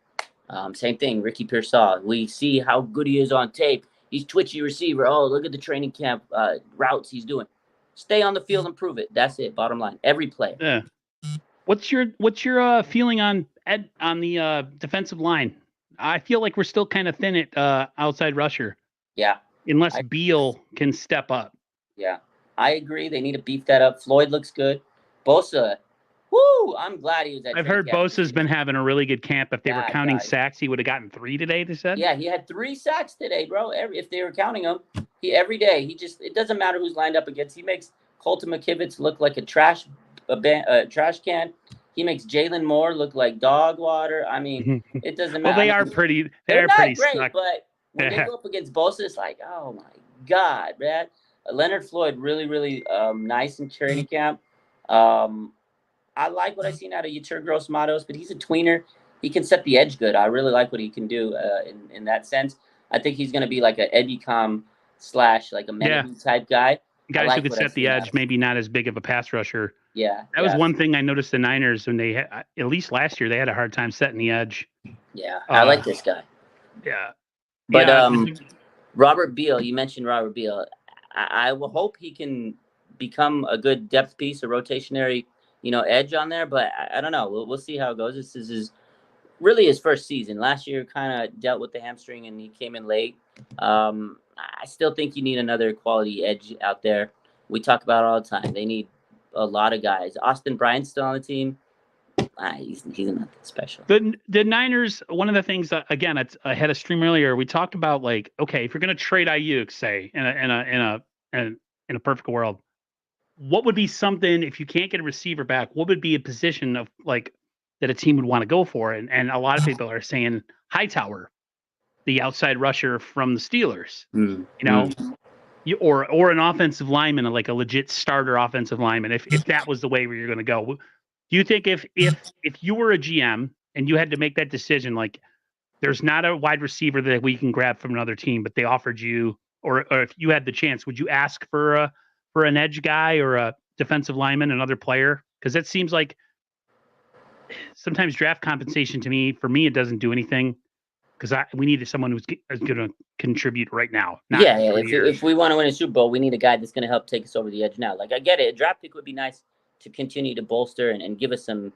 Same thing, Ricky Pearsall. We see how good he is on tape. He's twitchy receiver. Oh, look at the training camp routes he's doing. Stay on the field and prove it. That's it. Bottom line. Every player. Yeah. What's your feeling on the defensive line? I feel like we're still kind of thin at outside rusher. Yeah. Unless Beal can step up. Yeah. I agree. They need to beef that up. Floyd looks good. Bosa, whoo! I'm glad he was at. I've heard Bosa's been having a really good camp. If they were counting sacks, he would have gotten 3 today. They said. Yeah, he had 3 sacks today, bro. If they were counting him, every day it doesn't matter who's lined up against. He makes Colton McKivitz look like a trash can. He makes Jalen Moore look like dog water. I mean, it doesn't matter. Well, they are pretty. They're not pretty great, stuck. But when they go up against Bosa, it's like, oh my god, man. Leonard Floyd really, really nice in training camp. I like what I've seen out of Yetur Gross-Matos, but he's a tweener. He can set the edge good. I really like what he can do in that sense. I think he's going to be like an Eddie Com / like a Menahue type guy. Guys who could set the edge, maybe not as big of a pass rusher. Yeah. That was one thing I noticed the Niners when they had, at least last year, they had a hard time setting the edge. Yeah, I like this guy. Yeah. But Robert Beal, you mentioned Robert Beal. I will hope he can become a good depth piece, a rotationary, edge on there. But I don't know. We'll see how it goes. This is really his first season. Last year kind of dealt with the hamstring and he came in late. I still think you need another quality edge out there. We talk about it all the time. They need a lot of guys. Austin Bryant's still on the team. He's not that special. The Niners, one of the things that, again, I had a stream earlier. We talked about like, okay, if you're going to trade Aiyuk, say in a perfect world, what would be something if you can't get a receiver back? What would be a position of like that a team would want to go for? And a lot of people are saying Hightower, the outside rusher from the Steelers. Or an offensive lineman, like a legit starter offensive lineman. If that was the way where you're going to go. Do you think if you were a GM and you had to make that decision, like there's not a wide receiver that we can grab from another team, but they offered you, or if you had the chance, would you ask for an edge guy or a defensive lineman, another player? Because that seems like sometimes draft compensation for me, it doesn't do anything. Because we needed someone who's going to contribute right now. If we want to win a Super Bowl, we need a guy that's going to help take us over the edge now. Like I get it, a draft pick would be nice to continue to bolster and give us some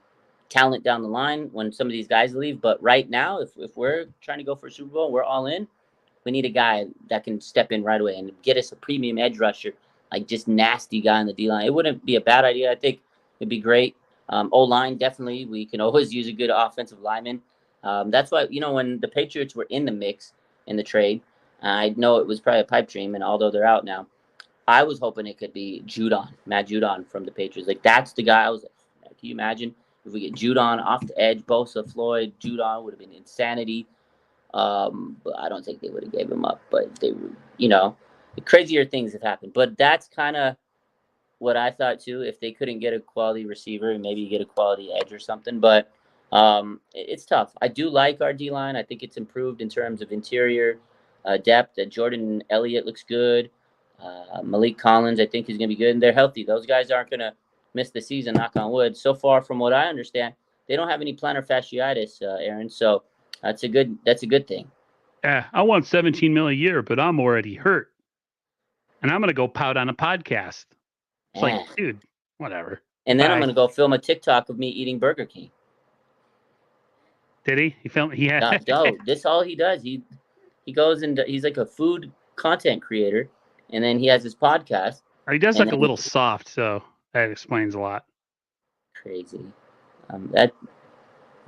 talent down the line when some of these guys leave. But right now, if we're trying to go for a Super Bowl, we're all in. We need a guy that can step in right away and get us a premium edge rusher, like just nasty guy on the D-line. It wouldn't be a bad idea. I think it'd be great. O-line, definitely. We can always use a good offensive lineman. That's why, when the Patriots were in the mix in the trade, I know it was probably a pipe dream, and although they're out now, I was hoping it could be Matt Judon from the Patriots. Like, that's the guy. I was like, can you imagine if we get Judon off the edge, Bosa, Floyd, Judon would have been insanity. But I don't think they would have gave him up. But they were, the crazier things have happened. But that's kind of what I thought, too, if they couldn't get a quality receiver, maybe get a quality edge or something. But it's tough. I do like our D-line. I think it's improved in terms of interior depth. Jordan Elliott looks good. Malik Collins, I think, is going to be good. And they're healthy. Those guys aren't going to miss the season, knock on wood. So far, from what I understand, they don't have any plantar fasciitis, Aaron. So that's a good thing. Yeah, I want $17 million a year, but I'm already hurt. And I'm going to go pout on a podcast. It's like, dude, whatever. And then I'm going to go film a TikTok of me eating Burger King. Did he? He filmed. He had. No, this all he does. He goes and he's like a food content creator, and then he has his podcast. He does look a little soft, so that explains a lot. Crazy.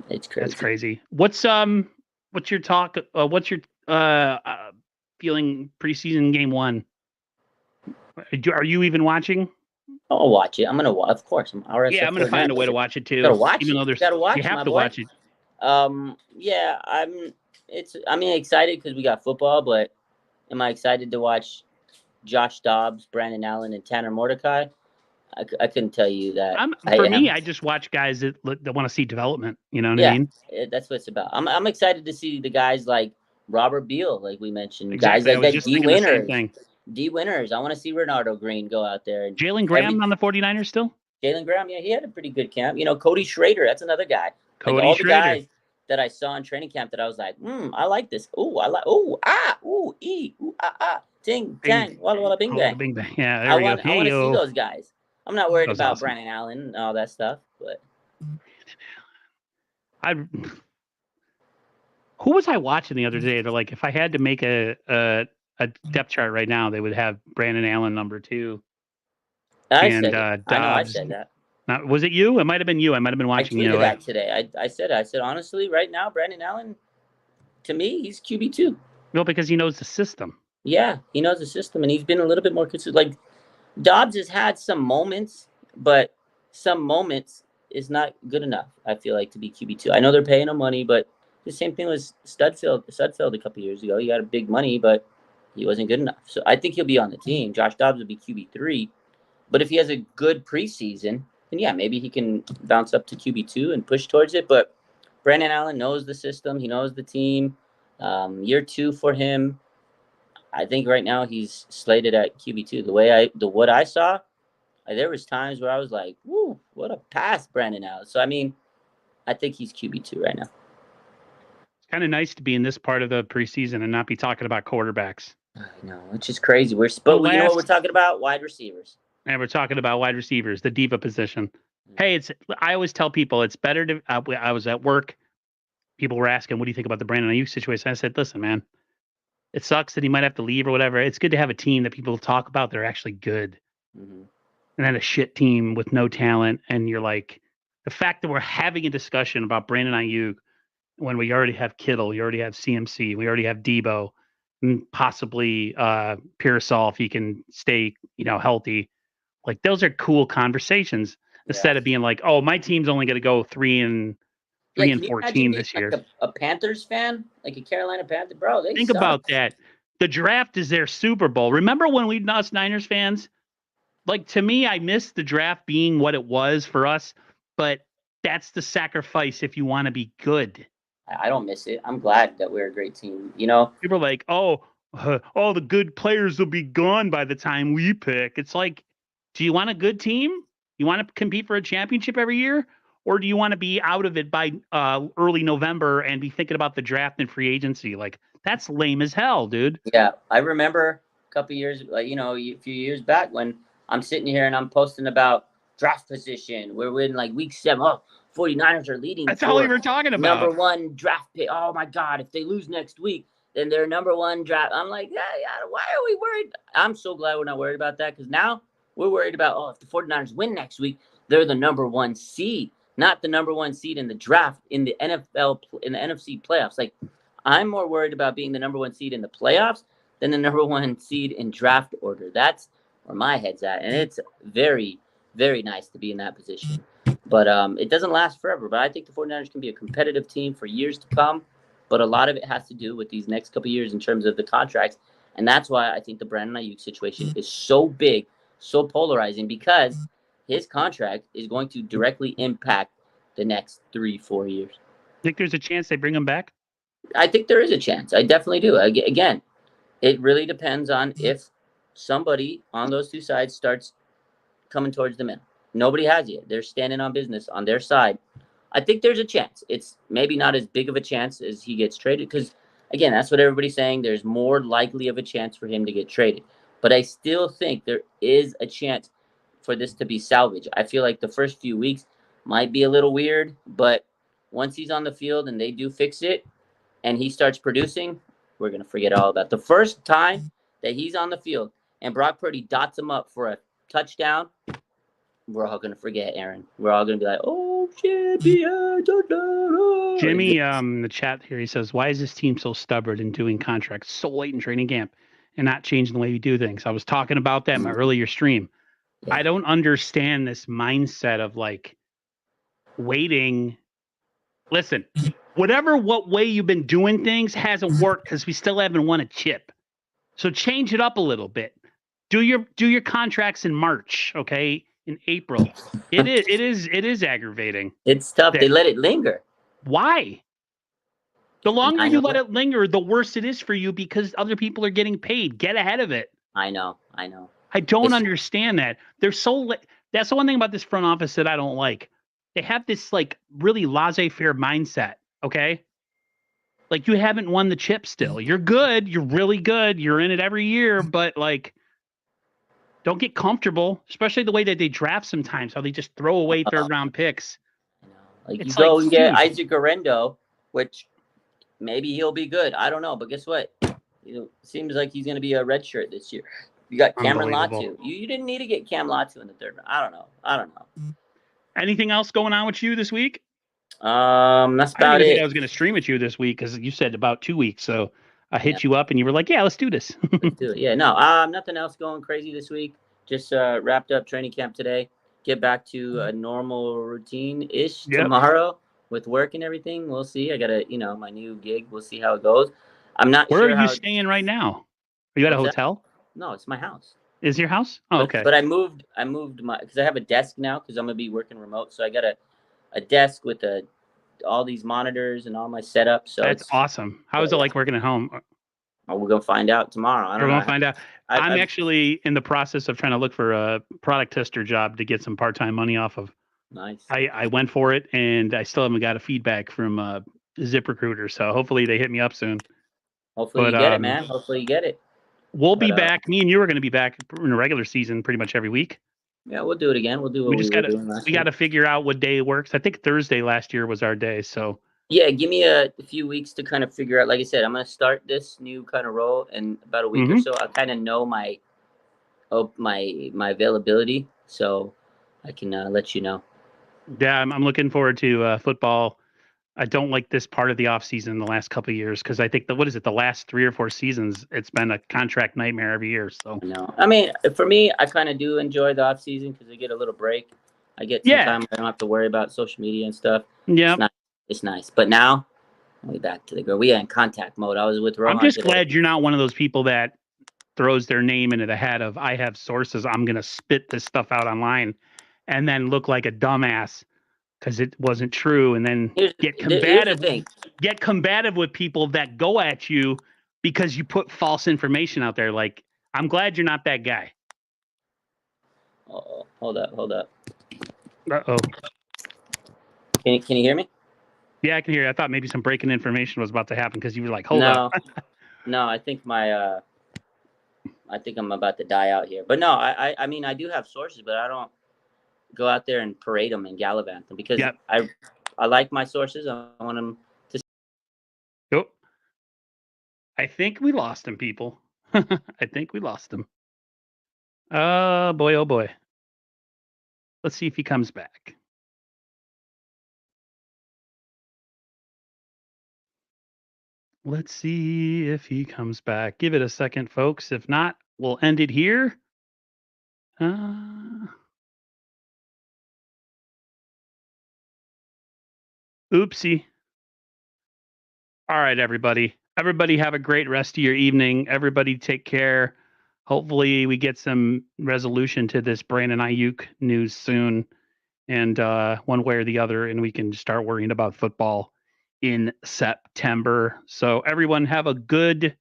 It's crazy. That's crazy. What's your talk? What's your feeling preseason game 1? Are you even watching? I'll watch it. I'm gonna watch. Of course, I'm gonna find a way to watch it too. Gotta watch even though there's, watch you have to watch it. Yeah, I'm excited because we got football, but am I excited to watch Josh Dobbs, Brandon Allen, and Tanner Mordecai? I couldn't tell you that. For me, I just watch guys that want to see development. You know what I mean? That's what it's about. I'm excited to see the guys like Robert Beal, like we mentioned, Exactly. guys like that. D D winners. I want to see Ronaldo Green go out there. And Jalen Graham on the 49ers still. Jalen Graham, yeah, he had a pretty good camp. Cody Schrader, that's another guy. Cody like all Schrader. The guys that I saw in training camp that I was like, I like this. Ting, tang, walla walla, bing bang. Bing bang. Yeah, there I we want go. to see those guys. I'm not worried about awesome. Brandon Allen and all that stuff, but who was I watching the other day? They're like, if I had to make a depth chart right now, they would have Brandon Allen number 2. I said that. Was it you? It might have been you. I might have been watching you. I tweeted that today. I said honestly, right now, Brandon Allen, to me, he's QB2. Well, because he knows the system. Yeah, he knows the system, and he's been a little bit more consistent. Like Dobbs has had some moments, but some moments is not good enough, I feel like, to be QB2. I know they're paying him money, but the same thing was Studfeld a couple years ago. He got a big money, but he wasn't good enough. So I think he'll be on the team. Josh Dobbs will be QB3. But if he has a good preseason, then yeah, maybe he can bounce up to QB2 and push towards it. But Brandon Allen knows the system. He knows the team. Year 2 for him. I think right now he's slated at QB2. What I saw, there was times where I was like, "Woo, what a pass, Brandon Allen." So I mean, I think he's QB2 right now. It's kind of nice to be in this part of the preseason and not be talking about quarterbacks. I know, which is crazy. You know what we're talking about? Wide receivers. And we're talking about wide receivers, the diva position. Hey, I always tell people it's better to. I was at work. People were asking, "What do you think about the Brandon Aiyuk situation?" I said, "Listen, man, it sucks that he might have to leave or whatever. It's good to have a team that people talk about. They're actually good, and then a shit team with no talent. And you're like, the fact that we're having a discussion about Brandon Aiyuk when we already have Kittle, we already have CMC, we already have Debo, and possibly Pearsall if he can stay, healthy." Like those are cool conversations instead of being like, "Oh, my team's only going to go 3-14 this year." Like a Panthers fan, like a Carolina Panther, bro. Think about that. The draft is their Super Bowl. Remember when we us Niners fans? Like to me, I miss the draft being what it was for us, but that's the sacrifice if you want to be good. I don't miss it. I'm glad that we're a great team. People are like, "Oh, all the good players will be gone by the time we pick." It's like, do you want a good team? You want to compete for a championship every year? Or do you want to be out of it by early November and be thinking about the draft and free agency? Like, that's lame as hell, dude. Yeah, I remember a couple of years, a few years back when I'm sitting here and I'm posting about draft position. We're in like week 7. Oh, 49ers are leading. That's all we were talking about. Number 1 draft pick. Oh, my God. If they lose next week, then they're number 1 draft. I'm like, yeah, why are we worried? I'm so glad we're not worried about that because now we're worried about, if the 49ers win next week, they're the number 1 seed, not the number 1 seed in the draft in the NFL, in the NFC playoffs. Like, I'm more worried about being the number 1 seed in the playoffs than the number 1 seed in draft order. That's where my head's at. And it's very, very nice to be in that position. But it doesn't last forever. But I think the 49ers can be a competitive team for years to come. But a lot of it has to do with these next couple of years in terms of the contracts. And that's why I think the Brandon Aiyuk situation is so big, so polarizing, because his contract is going to directly impact the next 3-4 years. Think there's a chance they bring him back? I think there is a chance. I definitely do. Again, it really depends on if somebody on those two sides starts coming towards the middle. Nobody has yet. They're standing on business on their side. I think there's a chance. It's maybe not as big of a chance as he gets traded because, again, that's what everybody's saying. There's more likely of a chance for him to get traded. But I still think there is a chance for this to be salvaged. I feel like the first few weeks might be a little weird, but once he's on the field and they do fix it and he starts producing, we're going to forget all about it. The first time that he's on the field and Brock Purdy dots him up for a touchdown, we're all going to forget, Aaron. We're all going to be like, "Oh, champion." Jimmy, the chat here, he says, "Why is this team so stubborn in doing contracts so late in training camp and not changing the way we do things?" I was talking about that in my earlier stream. Yeah. I don't understand this mindset of like waiting. Listen, what way you've been doing things hasn't worked because we still haven't won a chip. So change it up a little bit. Do your contracts in March, okay? in April. It is aggravating. It's tough. They let it linger. Why? The longer I you know. let it linger, the worse it is for you because other people are getting paid. Get ahead of it. I know. I don't understand that. They're so that's the one thing about this front office that I don't like. They have this like really laissez-faire mindset, okay? Like you haven't won the chip still. You're good, you're really good, you're in it every year, but like don't get comfortable, especially the way that they draft sometimes, how they just throw away third round picks. I know. Like It's you go and get dude, Isaac Garendo, which maybe he'll be good. I don't know, but guess what? Seems like he's going to be a red shirt this year. You got Cameron Latu. You didn't need to get Cam Latu in the third round. I don't know. Anything else going on with you this week? That's I didn't about even think it. I was going to stream with you this week because you said about 2 weeks. So I hit you up and you were like, "Yeah, let's do this." Let's do it. Yeah, no, nothing else going crazy this week. Just wrapped up training camp today. Get back to a normal routine ish tomorrow with work and everything. We'll see. I got my new gig. We'll see how it goes. I'm not Where sure. Where are you staying right now? Are you at a hotel? No, it's my house. Is your house? Oh, okay. But I moved my because I have a desk now because I'm gonna be working remote. So I got a desk with all these monitors and all my setup. So that's awesome. How is it like working at home? We're gonna find out tomorrow. We're gonna find out. I'm actually in the process of trying to look for a product tester job to get some part-time money off of. Nice. I went for it and I still haven't got a feedback from ZipRecruiter. So hopefully they hit me up soon. Hopefully you get it, man. Hopefully you get it. We'll be back. Me and you are going to be back in the regular season pretty much every week. Yeah, we'll do it again. We'll do what we were doing last week. We got to figure out what day works. I think Thursday last year was our day. So yeah, give me a few weeks to kind of figure out. Like I said, I'm going to start this new kind of role in about a week or so. I kind of know my availability, so I can let you know. Yeah, I'm looking forward to football. I don't like this part of the off season the last couple of years because I think the last 3 or 4 seasons it's been a contract nightmare every year. So no, I mean for me, I kind of do enjoy the off season because I get a little break. I get some time. I don't have to worry about social media and stuff. Yeah, it's nice. But now we back to the girl. We are in contact mode. I was with Rohan. I'm just glad you're not one of those people that throws their name into the hat of I have sources. I'm gonna spit this stuff out online, and then look like a dumbass because it wasn't true, and then get combative with people that go at you because you put false information out there. Like, I'm glad you're not that guy. Oh, hold up. Uh-oh. Can you hear me? Yeah, I can hear you. I thought maybe some breaking information was about to happen because you were like, hold up. No, I think I think I'm about to die out here. But no, I mean, I do have sources, but I don't go out there and parade them and gallivant them because I like my sources. I want them to. Nope. I think we lost him, people. I think we lost him. Oh boy. Let's see if he comes back. Let's see if he comes back. Give it a second, folks. If not, we'll end it here. Oopsie. All right, everybody. Everybody have a great rest of your evening. Everybody take care. Hopefully we get some resolution to this Brandon Aiyuk news soon. And one way or the other, and we can start worrying about football in September. So everyone have a good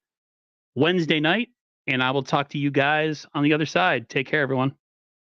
Wednesday night, and I will talk to you guys on the other side. Take care, everyone.